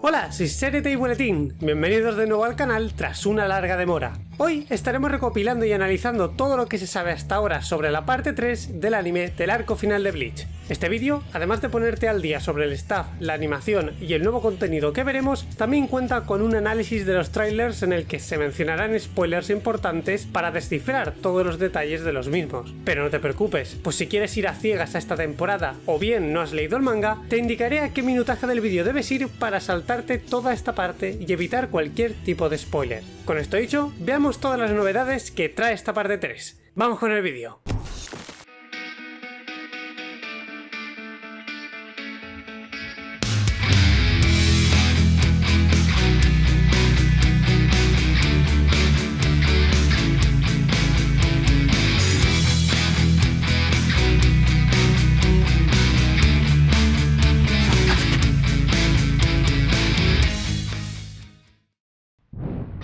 Hola, soy Serete y Buletín, bienvenidos de nuevo al canal tras una larga demora. Hoy estaremos recopilando y analizando todo lo que se sabe hasta ahora sobre la parte 3 del anime del arco final de Bleach. Este vídeo, además de ponerte al día sobre el staff, la animación y el nuevo contenido que veremos, también cuenta con un análisis de los trailers en el que se mencionarán spoilers importantes para descifrar todos los detalles de los mismos. Pero no te preocupes, pues si quieres ir a ciegas a esta temporada o bien no has leído el manga, te indicaré a qué minutaje del vídeo debes ir para saltarte toda esta parte y evitar cualquier tipo de spoiler. Con esto dicho, veamos todas las novedades que trae esta parte 3. ¡Vamos con el vídeo!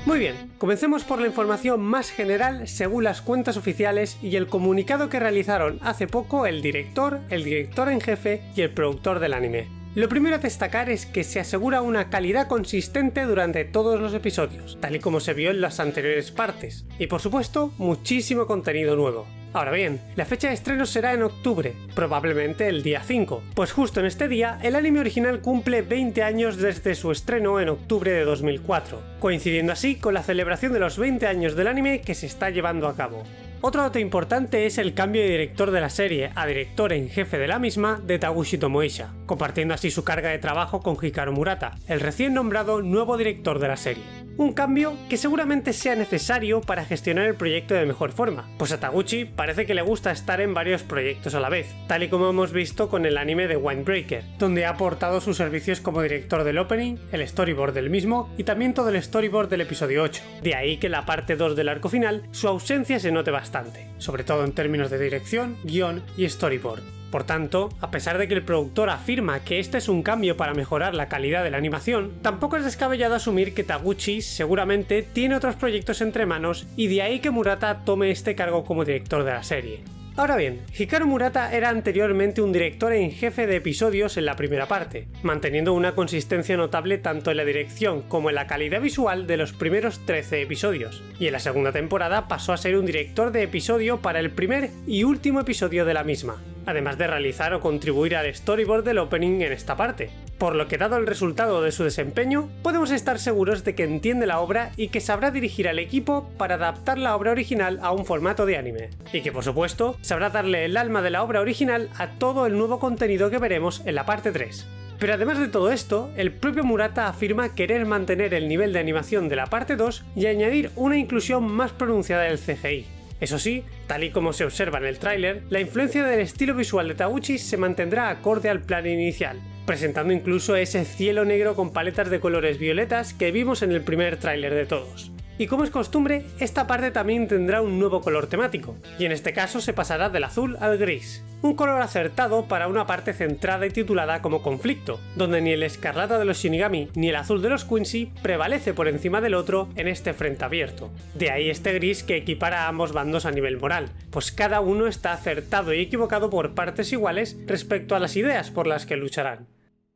Muy bien, comencemos por la información más general según las cuentas oficiales y el comunicado que realizaron hace poco el director en jefe y el productor del anime. Lo primero a destacar es que se asegura una calidad consistente durante todos los episodios, tal y como se vio en las anteriores partes, y por supuesto, muchísimo contenido nuevo. Ahora bien, la fecha de estreno será en octubre, probablemente el día 5, pues justo en este día el anime original cumple 20 años desde su estreno en octubre de 2004, coincidiendo así con la celebración de los 20 años del anime que se está llevando a cabo. Otro dato importante es el cambio de director de la serie a director en jefe de la misma de Taguchi Tomoisha, compartiendo así su carga de trabajo con Hikaru Murata, el recién nombrado nuevo director de la serie. Un cambio que seguramente sea necesario para gestionar el proyecto de mejor forma, pues a Taguchi parece que le gusta estar en varios proyectos a la vez, tal y como hemos visto con el anime de Windbreaker, donde ha aportado sus servicios como director del opening, el storyboard del mismo y también todo el storyboard del episodio 8. De ahí que en la parte 2 del arco final su ausencia se note bastante, sobre todo en términos de dirección, guión y storyboard. Por tanto, a pesar de que el productor afirma que este es un cambio para mejorar la calidad de la animación, tampoco es descabellado asumir que Taguchi seguramente tiene otros proyectos entre manos y de ahí que Murata tome este cargo como director de la serie. Ahora bien, Hikaru Murata era anteriormente un director en jefe de episodios en la primera parte, manteniendo una consistencia notable tanto en la dirección como en la calidad visual de los primeros 13 episodios, y en la segunda temporada pasó a ser un director de episodio para el primer y último episodio de la misma, además de realizar o contribuir al storyboard del opening en esta parte, por lo que dado el resultado de su desempeño, podemos estar seguros de que entiende la obra y que sabrá dirigir al equipo para adaptar la obra original a un formato de anime, y que por supuesto sabrá darle el alma de la obra original a todo el nuevo contenido que veremos en la parte 3. Pero además de todo esto, el propio Murata afirma querer mantener el nivel de animación de la parte 2 y añadir una inclusión más pronunciada del CGI. Eso sí, tal y como se observa en el tráiler, la influencia del estilo visual de Taguchi se mantendrá acorde al plan inicial, presentando incluso ese cielo negro con paletas de colores violetas que vimos en el primer tráiler de todos. Y como es costumbre, esta parte también tendrá un nuevo color temático, y en este caso se pasará del azul al gris. Un color acertado para una parte centrada y titulada como conflicto, donde ni el escarlata de los Shinigami ni el azul de los Quincy prevalece por encima del otro en este frente abierto. De ahí este gris que equipara a ambos bandos a nivel moral, pues cada uno está acertado y equivocado por partes iguales respecto a las ideas por las que lucharán.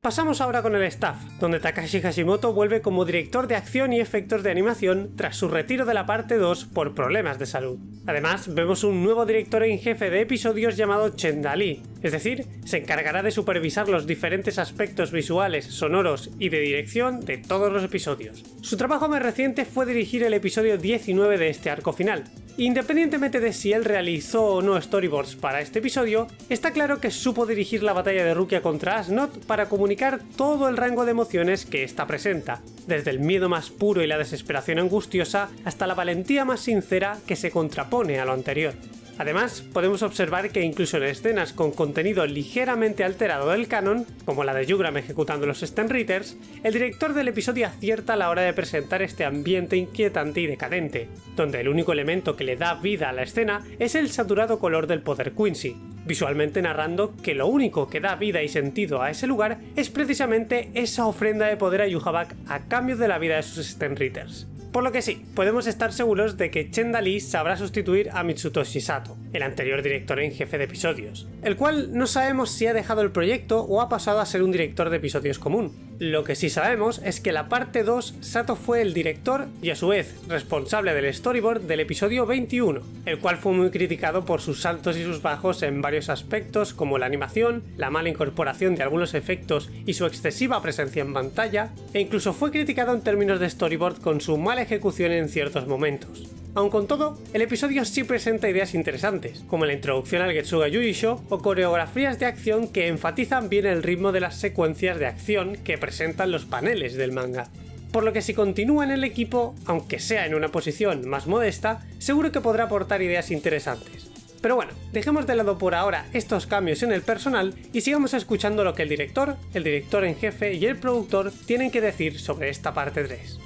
Pasamos ahora con el staff, donde Takashi Hashimoto vuelve como director de acción y efectos de animación tras su retiro de la parte 2 por problemas de salud. Además, vemos un nuevo director en jefe de episodios llamado Chenda Lee, es decir, se encargará de supervisar los diferentes aspectos visuales, sonoros y de dirección de todos los episodios. Su trabajo más reciente fue dirigir el episodio 19 de este arco final. Independientemente de si él realizó o no storyboards para este episodio, está claro que supo dirigir la batalla de Rukia contra Ashnod para comunicar todo el rango de emociones que ésta presenta, desde el miedo más puro y la desesperación angustiosa hasta la valentía más sincera que se contrapone a lo anterior. Además, podemos observar que incluso en escenas con contenido ligeramente alterado del canon, como la de Yugram ejecutando los Stenritters, el director del episodio acierta a la hora de presentar este ambiente inquietante y decadente, donde el único elemento que le da vida a la escena es el saturado color del poder Quincy, visualmente narrando que lo único que da vida y sentido a ese lugar es precisamente esa ofrenda de poder a Yhwach a cambio de la vida de sus Stenritters. Por lo que sí, podemos estar seguros de que Chenda Lee sabrá sustituir a Mitsutoshi Sato. el anterior director en jefe de episodios, el cual no sabemos si ha dejado el proyecto o ha pasado a ser un director de episodios común. Lo que sí sabemos es que la parte 2, Sato fue el director y a su vez responsable del storyboard del episodio 21, el cual fue muy criticado por sus altos y sus bajos en varios aspectos como la animación, la mala incorporación de algunos efectos y su excesiva presencia en pantalla, e incluso fue criticado en términos de storyboard con su mala ejecución en ciertos momentos. Aun con todo, el episodio sí presenta ideas interesantes, como la introducción al Getsuga Yuisho o coreografías de acción que enfatizan bien el ritmo de las secuencias de acción que presentan los paneles del manga. Por lo que si continúa en el equipo, aunque sea en una posición más modesta, seguro que podrá aportar ideas interesantes. Pero bueno, dejemos de lado por ahora estos cambios en el personal y sigamos escuchando lo que el director en jefe y el productor tienen que decir sobre esta parte 3.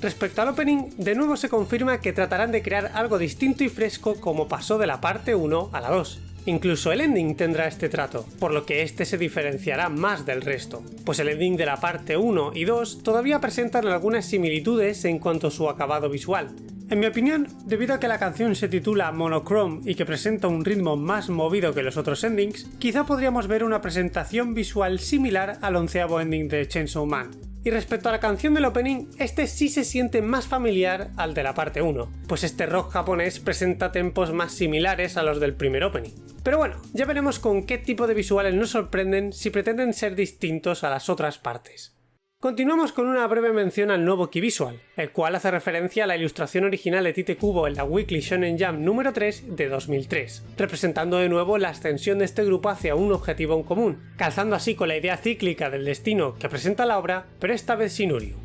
Respecto al opening, de nuevo se confirma que tratarán de crear algo distinto y fresco como pasó de la parte 1 a la 2. Incluso el ending tendrá este trato, por lo que este se diferenciará más del resto, pues el ending de la parte 1 y 2 todavía presentan algunas similitudes en cuanto a su acabado visual. En mi opinión, debido a que la canción se titula Monochrome y que presenta un ritmo más movido que los otros endings, quizá podríamos ver una presentación visual similar al 11º ending de Chainsaw Man. Y respecto a la canción del opening, este sí se siente más familiar al de la parte 1, pues este rock japonés presenta tempos más similares a los del primer opening. Pero bueno, ya veremos con qué tipo de visuales nos sorprenden si pretenden ser distintos a las otras partes. Continuamos con una breve mención al nuevo Key Visual, el cual hace referencia a la ilustración original de Tite Kubo en la Weekly Shonen Jump número 3 de 2003, representando de nuevo la ascensión de este grupo hacia un objetivo en común, calzando así con la idea cíclica del destino que presenta la obra, pero esta vez sin Uryu.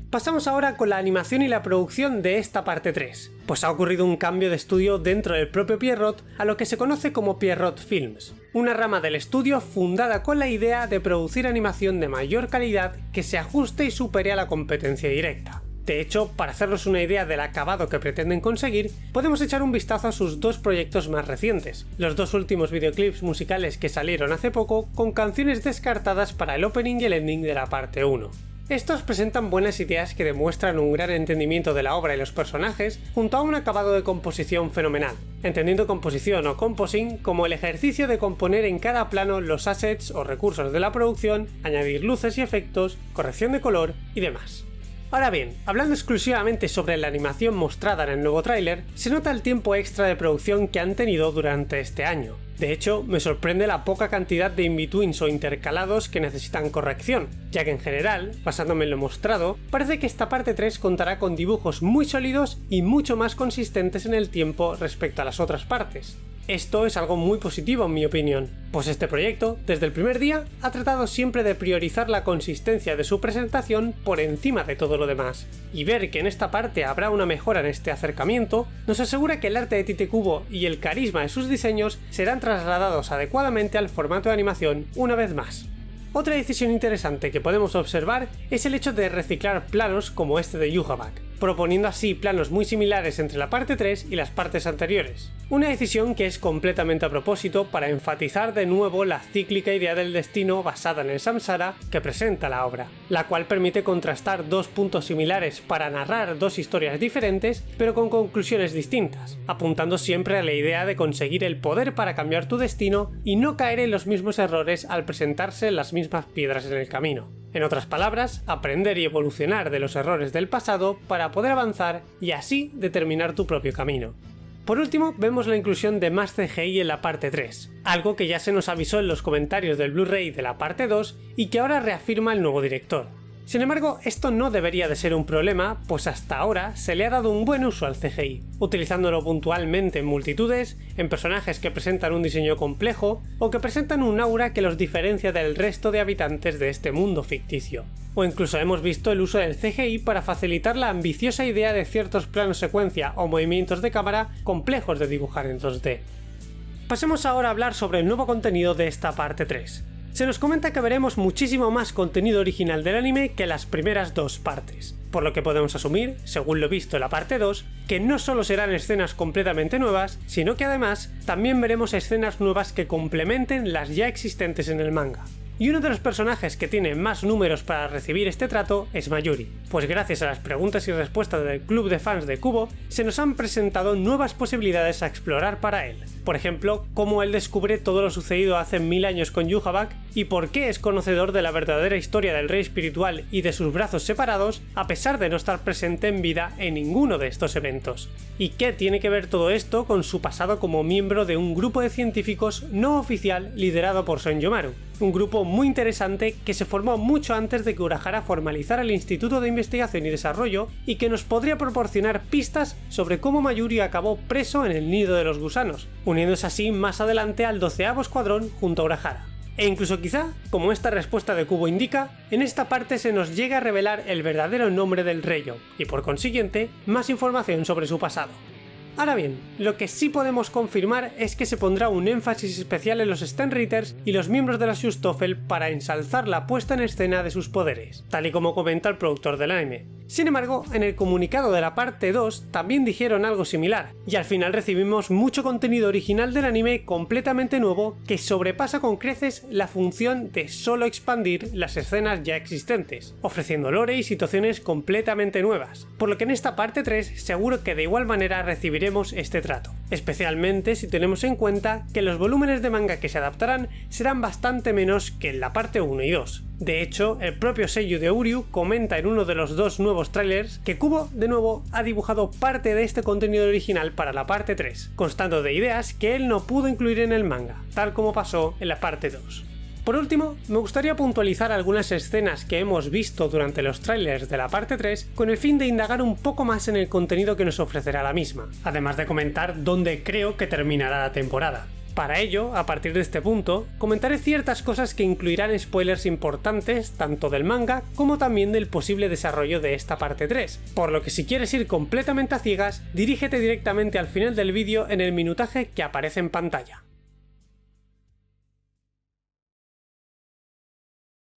Pasamos ahora con la animación y la producción de esta parte 3, pues ha ocurrido un cambio de estudio dentro del propio Pierrot a lo que se conoce como Pierrot Films, una rama del estudio fundada con la idea de producir animación de mayor calidad que se ajuste y supere a la competencia directa. De hecho, para hacernos una idea del acabado que pretenden conseguir, podemos echar un vistazo a sus dos proyectos más recientes, los dos últimos videoclips musicales que salieron hace poco con canciones descartadas para el opening y el ending de la parte 1. Estos presentan buenas ideas que demuestran un gran entendimiento de la obra y los personajes, junto a un acabado de composición fenomenal, entendiendo composición o composing como el ejercicio de componer en cada plano los assets o recursos de la producción, añadir luces y efectos, corrección de color y demás. Ahora bien, hablando exclusivamente sobre la animación mostrada en el nuevo tráiler, se nota el tiempo extra de producción que han tenido durante este año. De hecho, me sorprende la poca cantidad de in-betweens o intercalados que necesitan corrección, ya que en general, basándome en lo mostrado, parece que esta parte 3 contará con dibujos muy sólidos y mucho más consistentes en el tiempo respecto a las otras partes. Esto es algo muy positivo en mi opinión, pues este proyecto, desde el primer día, ha tratado siempre de priorizar la consistencia de su presentación por encima de todo lo demás, y ver que en esta parte habrá una mejora en este acercamiento, nos asegura que el arte de Tite Kubo y el carisma de sus diseños serán trasladados adecuadamente al formato de animación una vez más. Otra decisión interesante que podemos observar es el hecho de reciclar planos como este de Yujabak, proponiendo así planos muy similares entre la parte 3 y las partes anteriores. Una decisión que es completamente a propósito para enfatizar de nuevo la cíclica idea del destino basada en el samsara que presenta la obra, la cual permite contrastar dos puntos similares para narrar dos historias diferentes pero con conclusiones distintas, apuntando siempre a la idea de conseguir el poder para cambiar tu destino y no caer en los mismos errores al presentarse las mismas piedras en el camino. En otras palabras, aprender y evolucionar de los errores del pasado para poder avanzar y así determinar tu propio camino. Por último, vemos la inclusión de más CGI en la parte 3, algo que ya se nos avisó en los comentarios del Blu-ray de la parte 2 y que ahora reafirma el nuevo director. Sin embargo, esto no debería de ser un problema, pues hasta ahora se le ha dado un buen uso al CGI, utilizándolo puntualmente en multitudes, en personajes que presentan un diseño complejo o que presentan un aura que los diferencia del resto de habitantes de este mundo ficticio. O incluso hemos visto el uso del CGI para facilitar la ambiciosa idea de ciertos planos secuencia o movimientos de cámara complejos de dibujar en 2D. Pasemos ahora a hablar sobre el nuevo contenido de esta parte 3. Se nos comenta que veremos muchísimo más contenido original del anime que las primeras dos partes, por lo que podemos asumir, según lo visto en la parte 2, que no solo serán escenas completamente nuevas, sino que además también veremos escenas nuevas que complementen las ya existentes en el manga. Y uno de los personajes que tiene más números para recibir este trato es Mayuri, pues gracias a las preguntas y respuestas del club de fans de Kubo, se nos han presentado nuevas posibilidades a explorar para él. Por ejemplo, cómo él descubre todo lo sucedido hace 1000 años con Yhwach y por qué es conocedor de la verdadera historia del rey espiritual y de sus brazos separados, a pesar de no estar presente en vida en ninguno de estos eventos. ¿Y qué tiene que ver todo esto con su pasado como miembro de un grupo de científicos no oficial liderado por Senjomaru? Un grupo muy interesante que se formó mucho antes de que Urahara formalizara el Instituto de Investigación y Desarrollo y que nos podría proporcionar pistas sobre cómo Mayuri acabó preso en el nido de los gusanos, uniéndose así más adelante al 12º Escuadrón junto a Urahara. E incluso quizá, como esta respuesta de Kubo indica, en esta parte se nos llega a revelar el verdadero nombre del Reiyou y por consiguiente más información sobre su pasado. Ahora bien, lo que sí podemos confirmar es que se pondrá un énfasis especial en los Stenritters y los miembros de la Schutzstaffel para ensalzar la puesta en escena de sus poderes, tal y como comenta el productor del anime. Sin embargo, en el comunicado de la parte 2 también dijeron algo similar, y al final recibimos mucho contenido original del anime completamente nuevo que sobrepasa con creces la función de solo expandir las escenas ya existentes, ofreciendo lore y situaciones completamente nuevas, por lo que en esta parte 3 seguro que de igual manera recibiremos este trato, especialmente si tenemos en cuenta que los volúmenes de manga que se adaptarán serán bastante menos que en la parte 1 y 2. De hecho, el propio seiyuu de Uryu comenta en uno de los dos nuevos trailers que Kubo, de nuevo, ha dibujado parte de este contenido original para la parte 3, constando de ideas que él no pudo incluir en el manga, tal como pasó en la parte 2. Por último, me gustaría puntualizar algunas escenas que hemos visto durante los trailers de la parte 3 con el fin de indagar un poco más en el contenido que nos ofrecerá la misma, además de comentar dónde creo que terminará la temporada. Para ello, a partir de este punto, comentaré ciertas cosas que incluirán spoilers importantes tanto del manga como también del posible desarrollo de esta parte 3, por lo que si quieres ir completamente a ciegas, dirígete directamente al final del vídeo en el minutaje que aparece en pantalla.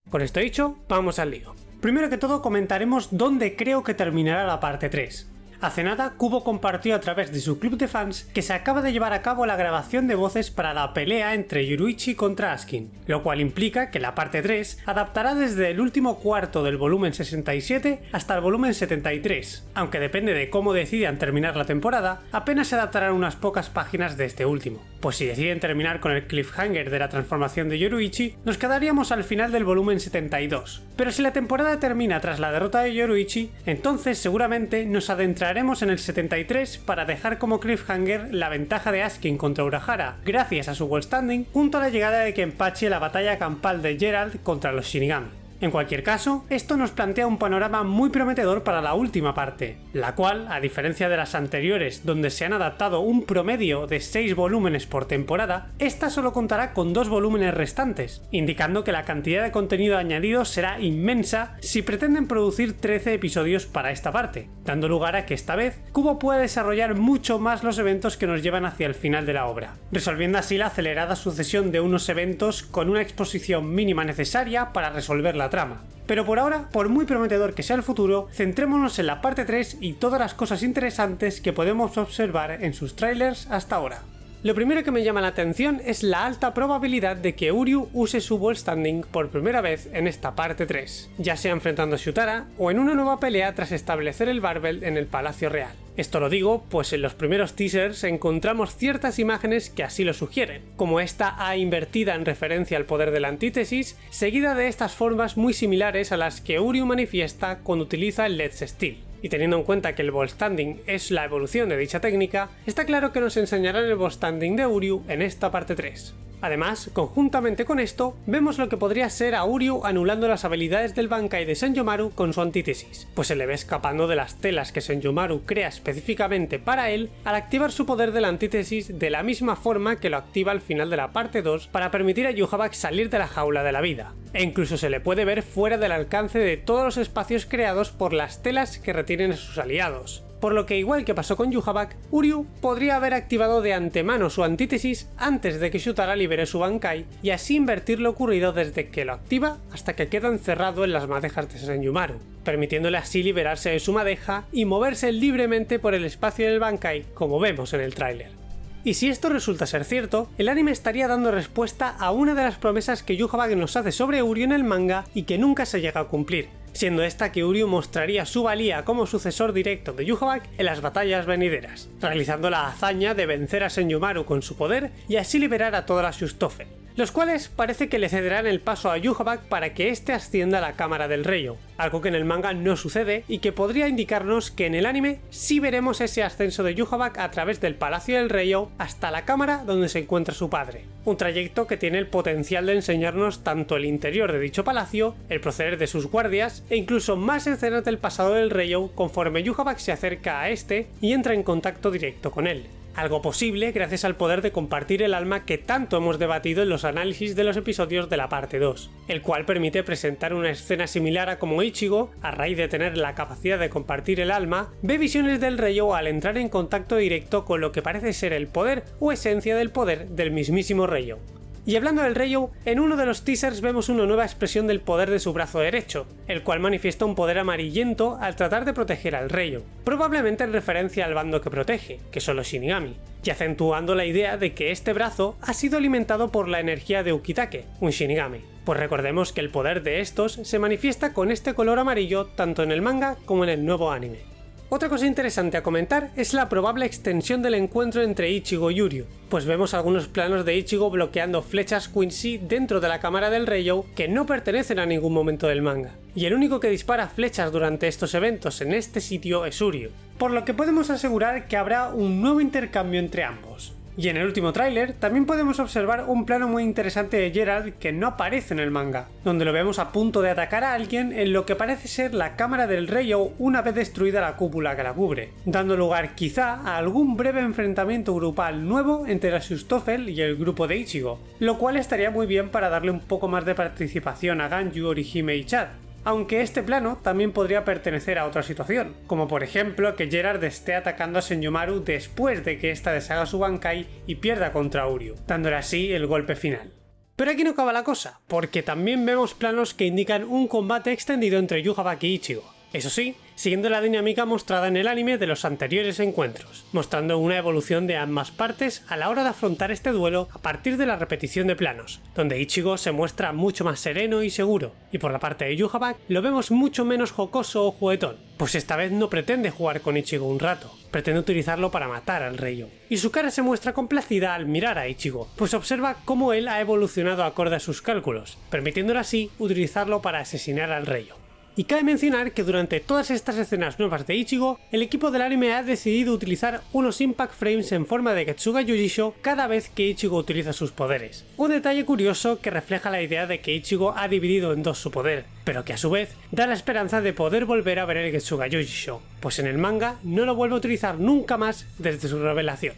Con esto dicho, vamos al lío. Primero que todo comentaremos dónde creo que terminará la parte 3. Hace nada, Kubo compartió a través de su club de fans que se acaba de llevar a cabo la grabación de voces para la pelea entre Yoruichi contra Askin, lo cual implica que la parte 3 adaptará desde el último cuarto del volumen 67 hasta el volumen 73, aunque depende de cómo decidan terminar la temporada, apenas se adaptarán unas pocas páginas de este último, pues si deciden terminar con el cliffhanger de la transformación de Yoruichi, nos quedaríamos al final del volumen 72, pero si la temporada termina tras la derrota de Yoruichi, entonces seguramente nos adentraremos en el 73 para dejar como cliffhanger la ventaja de Askin contra Urahara gracias a su World Standing junto a la llegada de Kenpachi en la batalla campal de Gerald contra los Shinigami. En cualquier caso, esto nos plantea un panorama muy prometedor para la última parte, la cual, a diferencia de las anteriores donde se han adaptado un promedio de 6 volúmenes por temporada, esta solo contará con 2 volúmenes restantes, indicando que la cantidad de contenido añadido será inmensa si pretenden producir 13 episodios para esta parte, dando lugar a que esta vez Kubo pueda desarrollar mucho más los eventos que nos llevan hacia el final de la obra, resolviendo así la acelerada sucesión de unos eventos con una exposición mínima necesaria para resolver la trama. Pero por ahora, por muy prometedor que sea el futuro, centrémonos en la parte 3 y todas las cosas interesantes que podemos observar en sus trailers hasta ahora. Lo primero que me llama la atención es la alta probabilidad de que Uryu use su World Standing por primera vez en esta parte 3, ya sea enfrentando a Shutara o en una nueva pelea tras establecer el Barbel en el Palacio Real. Esto lo digo pues en los primeros teasers encontramos ciertas imágenes que así lo sugieren, como esta A invertida en referencia al poder de la antítesis, seguida de estas formas muy similares a las que Uryu manifiesta cuando utiliza el Let's Steel. Y teniendo en cuenta que el Ball Standing es la evolución de dicha técnica, está claro que nos enseñarán el Ball Standing de Uryu en esta parte 3. Además, conjuntamente con esto, vemos lo que podría ser a Uryu anulando las habilidades del Bankai de Senjomaru con su antítesis, pues se le ve escapando de las telas que Senjomaru crea específicamente para él al activar su poder de la antítesis de la misma forma que lo activa al final de la parte 2 para permitir a Yhwach salir de la jaula de la vida, e incluso se le puede ver fuera del alcance de todos los espacios creados por las telas que retienen a sus aliados. Por lo que igual que pasó con Yhwach, Uryu podría haber activado de antemano su antítesis antes de que Shutara libere su Bankai y así invertir lo ocurrido desde que lo activa hasta que queda encerrado en las madejas de Senjomaru, permitiéndole así liberarse de su madeja y moverse libremente por el espacio del Bankai como vemos en el tráiler. Y si esto resulta ser cierto, el anime estaría dando respuesta a una de las promesas que Yhwach nos hace sobre Uryu en el manga y que nunca se llega a cumplir, siendo esta que Uryu mostraría su valía como sucesor directo de Yhwach en las batallas venideras, realizando la hazaña de vencer a Senjomaru con su poder y así liberar a toda la Shustoffen, los cuales parece que le cederán el paso a Yhwach para que éste ascienda a la Cámara del Reiyou, algo que en el manga no sucede y que podría indicarnos que en el anime sí veremos ese ascenso de Yhwach a través del Palacio del Reiyou hasta la cámara donde se encuentra su padre, un trayecto que tiene el potencial de enseñarnos tanto el interior de dicho palacio, el proceder de sus guardias e incluso más escenas del pasado del Reiyou conforme Yhwach se acerca a este y entra en contacto directo con él. Algo posible gracias al poder de compartir el alma que tanto hemos debatido en los análisis de los episodios de la parte 2, el cual permite presentar una escena similar a como Ichigo, a raíz de tener la capacidad de compartir el alma, ve visiones del Reiyou al entrar en contacto directo con lo que parece ser el poder o esencia del poder del mismísimo Reiyou. Y hablando del Reiyou, en uno de los teasers vemos una nueva expresión del poder de su brazo derecho, el cual manifiesta un poder amarillento al tratar de proteger al Reiyou, probablemente en referencia al bando que protege, que son los Shinigami, y acentuando la idea de que este brazo ha sido alimentado por la energía de Ukitake, un Shinigami. Pues recordemos que el poder de estos se manifiesta con este color amarillo tanto en el manga como en el nuevo anime. Otra cosa interesante a comentar es la probable extensión del encuentro entre Ichigo y Uryu, pues vemos algunos planos de Ichigo bloqueando flechas Quincy dentro de la cámara del Reiyou que no pertenecen a ningún momento del manga, y el único que dispara flechas durante estos eventos en este sitio es Uryu, por lo que podemos asegurar que habrá un nuevo intercambio entre ambos. Y en el último tráiler también podemos observar un plano muy interesante de Gerald que no aparece en el manga, donde lo vemos a punto de atacar a alguien en lo que parece ser la cámara del Reiyou una vez destruida la cúpula que la cubre, dando lugar quizá a algún breve enfrentamiento grupal nuevo entre la Shustoffen y el grupo de Ichigo, lo cual estaría muy bien para darle un poco más de participación a Ganyu, Orihime y Chad. Aunque este plano también podría pertenecer a otra situación, como por ejemplo que Gerard esté atacando a Senjomaru después de que ésta deshaga su Bankai y pierda contra Uryu, dándole así el golpe final. Pero aquí no acaba la cosa, porque también vemos planos que indican un combate extendido entre Yhwach y Ichigo. Eso sí, siguiendo la dinámica mostrada en el anime de los anteriores encuentros, mostrando una evolución de ambas partes a la hora de afrontar este duelo a partir de la repetición de planos, donde Ichigo se muestra mucho más sereno y seguro, y por la parte de Yhwach lo vemos mucho menos jocoso o juguetón, pues esta vez no pretende jugar con Ichigo un rato, pretende utilizarlo para matar al Reiyou, y su cara se muestra complacida al mirar a Ichigo, pues observa cómo él ha evolucionado acorde a sus cálculos, permitiéndole así utilizarlo para asesinar al Reiyou. Y cabe mencionar que durante todas estas escenas nuevas de Ichigo, el equipo del anime ha decidido utilizar unos impact frames en forma de Getsuga Yujisho cada vez que Ichigo utiliza sus poderes. Un detalle curioso que refleja la idea de que Ichigo ha dividido en dos su poder, pero que a su vez da la esperanza de poder volver a ver el Getsuga Yujisho, pues en el manga no lo vuelve a utilizar nunca más desde su revelación.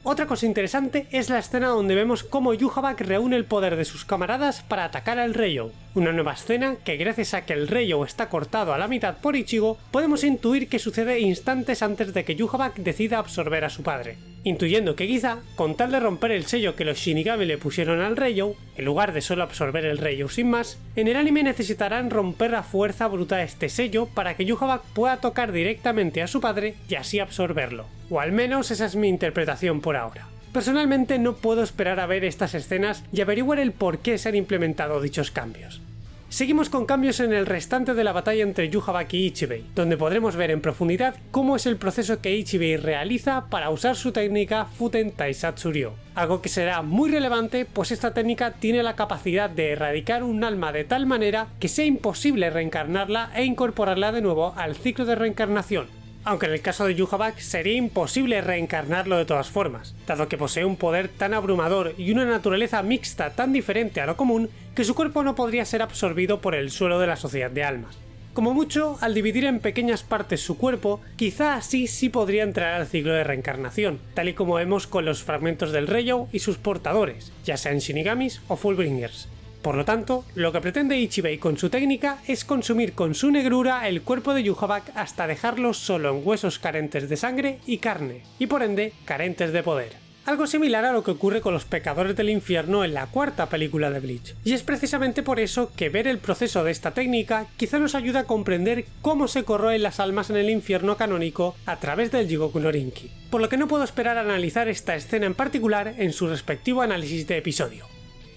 Otra cosa interesante es la escena donde vemos cómo Yhwach reúne el poder de sus camaradas para atacar al Reiyou, una nueva escena que gracias a que el Reiyou está cortado a la mitad por Ichigo, podemos intuir que sucede instantes antes de que Yhwach decida absorber a su padre, intuyendo que quizá, con tal de romper el sello que los Shinigami le pusieron al Reiyou, en lugar de solo absorber el Reiyou sin más, en el anime necesitarán romper a fuerza bruta este sello para que Yhwach pueda tocar directamente a su padre y así absorberlo. O al menos esa es mi interpretación por ahora. Personalmente no puedo esperar a ver estas escenas y averiguar el por qué se han implementado dichos cambios. Seguimos con cambios en el restante de la batalla entre Yhwach y Ichibei, donde podremos ver en profundidad cómo es el proceso que Ichibei realiza para usar su técnica Futen Taisatsu Ryo, algo que será muy relevante pues esta técnica tiene la capacidad de erradicar un alma de tal manera que sea imposible reencarnarla e incorporarla de nuevo al ciclo de reencarnación. Aunque en el caso de Yhwach sería imposible reencarnarlo de todas formas, dado que posee un poder tan abrumador y una naturaleza mixta tan diferente a lo común que su cuerpo no podría ser absorbido por el suelo de la sociedad de almas. Como mucho, al dividir en pequeñas partes su cuerpo, quizá así sí podría entrar al ciclo de reencarnación, tal y como vemos con los fragmentos del Reiyou y sus portadores, ya sean Shinigamis o Fullbringers. Por lo tanto, lo que pretende Ichibei con su técnica es consumir con su negrura el cuerpo de Yhwach hasta dejarlo solo en huesos carentes de sangre y carne, y por ende carentes de poder. algo similar a lo que ocurre con los pecadores del infierno en la cuarta película de Bleach. Y es precisamente por eso que ver el proceso de esta técnica quizá nos ayuda a comprender cómo se corroen las almas en el infierno canónico a través del Jigoku no Rinki, por lo que no puedo esperar a analizar esta escena en particular en su respectivo análisis de episodio.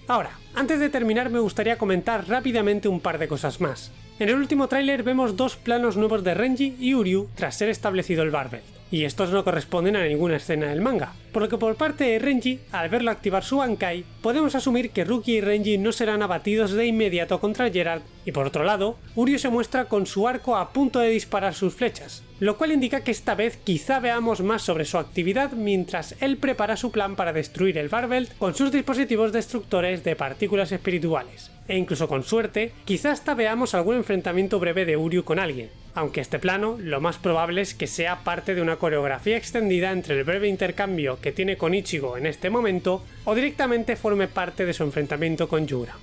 Ahora, antes de terminar me gustaría comentar rápidamente un par de cosas más. En el último tráiler vemos dos planos nuevos de Renji y Uryu tras ser establecido el Barbelt, y estos no corresponden a ninguna escena del manga, por lo que por parte de Renji, al verlo activar su Bankai, podemos asumir que Rukia y Renji no serán abatidos de inmediato contra Gerard, y por otro lado, Uryu se muestra con su arco a punto de disparar sus flechas, lo cual indica que esta vez quizá veamos más sobre su actividad mientras él prepara su plan para destruir el Barbelt con sus dispositivos destructores de partículas espirituales. E incluso con suerte, quizá hasta veamos algún enfrentamiento breve de Uryu con alguien, aunque este plano lo más probable es que sea parte de una coreografía extendida entre el breve intercambio que tiene con Ichigo en este momento, o directamente forme parte de su enfrentamiento con Yugram.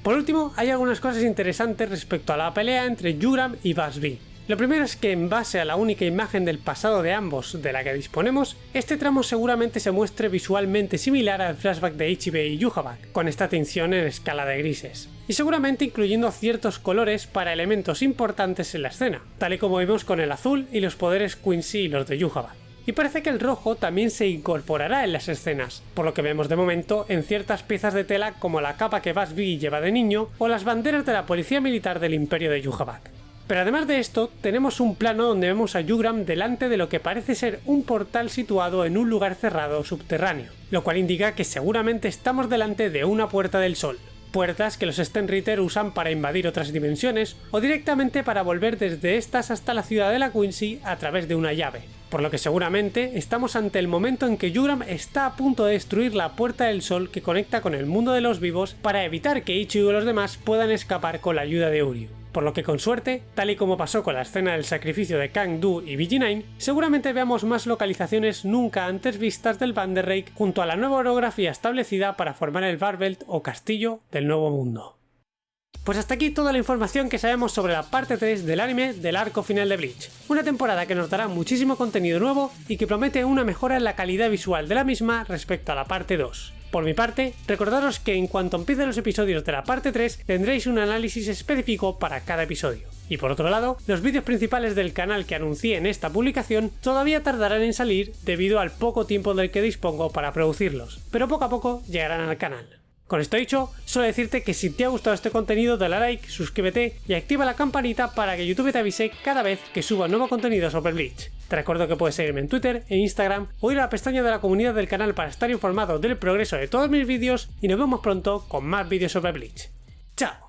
Por último, hay algunas cosas interesantes respecto a la pelea entre Yugram y Busby. Lo primero es que en base a la única imagen del pasado de ambos de la que disponemos, este tramo seguramente se muestre visualmente similar al flashback de Ichibe y Yhwach, con esta tinción en escala de grises, y seguramente incluyendo ciertos colores para elementos importantes en la escena, tal y como vimos con el azul y los poderes Quincy y los de Yhwach. Y parece que el rojo también se incorporará en las escenas, por lo que vemos de momento en ciertas piezas de tela como la capa que Busby lleva de niño o las banderas de la policía militar del imperio de Yhwach. Pero además de esto, tenemos un plano donde vemos a Yugram delante de lo que parece ser un portal situado en un lugar cerrado subterráneo, lo cual indica que seguramente estamos delante de una puerta del sol. Puertas que los Stenritter usan para invadir otras dimensiones o directamente para volver desde estas hasta la ciudad de la Quincy a través de una llave, por lo que seguramente estamos ante el momento en que Yugram está a punto de destruir la puerta del sol que conecta con el mundo de los vivos para evitar que Ichigo y los demás puedan escapar con la ayuda de Uryu. Por lo que con suerte, tal y como pasó con la escena del sacrificio de Kang Du y BG9, seguramente veamos más localizaciones nunca antes vistas del Vanderrake junto a la nueva orografía establecida para formar el Barbelt o Castillo del Nuevo Mundo. Pues hasta aquí toda la información que sabemos sobre la parte 3 del anime del arco final de Bleach, una temporada que nos dará muchísimo contenido nuevo y que promete una mejora en la calidad visual de la misma respecto a la parte 2. Por mi parte, recordaros que en cuanto empiecen los episodios de la parte 3 tendréis un análisis específico para cada episodio. Y por otro lado, los vídeos principales del canal que anuncié en esta publicación todavía tardarán en salir debido al poco tiempo del que dispongo para producirlos, pero poco a poco llegarán al canal. Con esto dicho, solo decirte que si te ha gustado este contenido dale a like, suscríbete y activa la campanita para que YouTube te avise cada vez que suba nuevo contenido sobre Bleach. Te recuerdo que puedes seguirme en Twitter, en Instagram o ir a la pestaña de la comunidad del canal para estar informado del progreso de todos mis vídeos y nos vemos pronto con más vídeos sobre Bleach. ¡Chao!